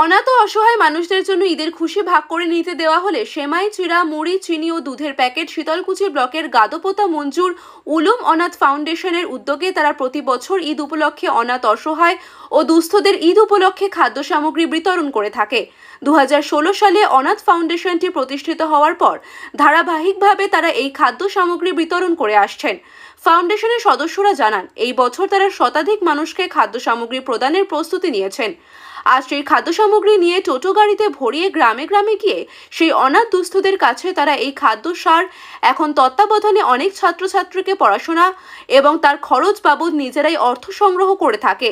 অনাথ ও অসহায় মানুষদের জন্য ঈদের খুশি ভাগ করে নিতে দেওয়া হলে সেমাই, চিড়া, মুড়ি, চিনি ও দুধের প্যাকেট শীতলকুচি ব্লকের গাদোপোতা মঞ্জুর উলুম অনাথ ফাউন্ডেশনের উদ্যোগে তারা প্রতি বছর ঈদ উপলক্ষে অনাথ, অসহায় ও দুস্থদের ঈদ উপলক্ষে খাদ্য সামগ্রী বিতরণ করে থাকে। 2016 সালে অনাথ ফাউন্ডেশনটি প্রতিষ্ঠিত হওয়ার পর ধারাবাহিকভাবে তারা এই খাদ্য সামগ্রী বিতরণ করে আসছেন। ফাউন্ডেশনের সদস্যরা জানান, এই বছর তারা শতাধিক মানুষকে খাদ্য সামগ্রী প্রদানের প্রস্তুতি নিয়েছেন। আজ সেই খাদ্য সামগ্রী নিয়ে টোটো গাড়িতে ভরিয়ে গ্রামে গ্রামে গিয়ে সেই অনাথ দুস্থদের কাছে তারা এই খাদ্য সার এখন তত্ত্বাবধানে অনেক ছাত্রছাত্রীকে পড়াশোনা এবং তার খরচ বাবদ নিজেরাই অর্থ সংগ্রহ করে থাকে।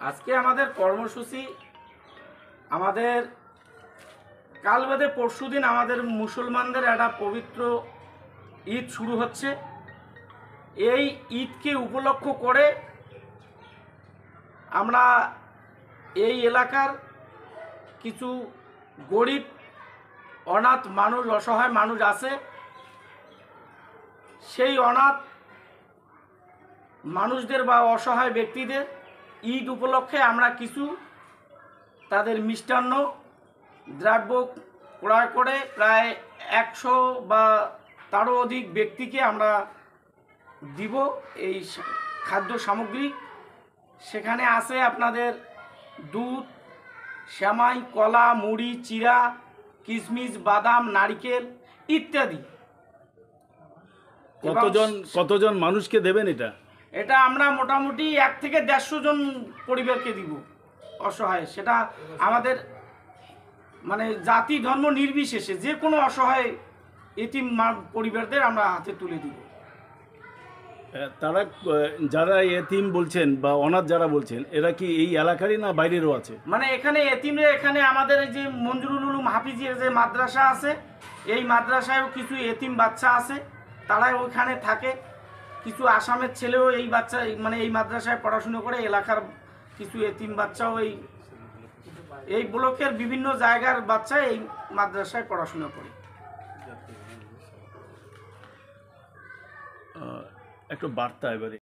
আজকে আমাদের কর্মসূচি, আমাদের কাল বাদে পরশুদিন আমাদের মুসলমানদের একটা পবিত্র ঈদ শুরু হচ্ছে। এই ঈদকে উপলক্ষ করে আমরা এই এলাকার কিছু গরিব, অনাথ মানুষ, অসহায় মানুষ আছে। সেই অনাথ মানুষদের বা অসহায় ব্যক্তিদের ঈদ উপলক্ষে আমরা কিছু তাদের মিষ্টান্ন দ্রব্য ক্রয় করে প্রায় 100 বা তারও অধিক ব্যক্তিকে আমরা দিব এই খাদ্য সামগ্রী। সেখানে আছে আপনাদের দুধ, সেমাই, কলা, মুড়ি, চিড়া, কিশমিশ, বাদাম, নারিকেল ইত্যাদি। কতজন মানুষকে দেবেন এটা? এটা আমরা মোটামুটি 1 থেকে 150 জন পরিবারকে দিব অসহায়। সেটা আমাদের মানে জাতি ধর্ম নির্বিশেষে যে কোনো অসহায় এতিম পরিবারদের আমরা হাতে তুলে দিব। তারা যারা এতিম বলছেন বা অনাথ যারা বলছেন, এরা কি এই এলাকারই না বাইরেরও আছে? মানে এখানে এতিমরা, এখানে আমাদের এই যে মঞ্জুরুল উলুম হাফিজিয়ার যে মাদ্রাসা আছে, এই মাদ্রাসায়ও কিছু এতিম বাচ্চা আছে, তারা ওইখানে থাকে। কিছু আসামের ছেলেও এই বাচ্চা মানে এই মাদ্রাসায় পড়াশুনো করে। এলাকার কিছু এতিম বাচ্চাও এই ব্লকের বিভিন্ন জায়গার বাচ্চা এই মাদ্রাসায় পড়াশোনা করে। একটা বার্তা এবারে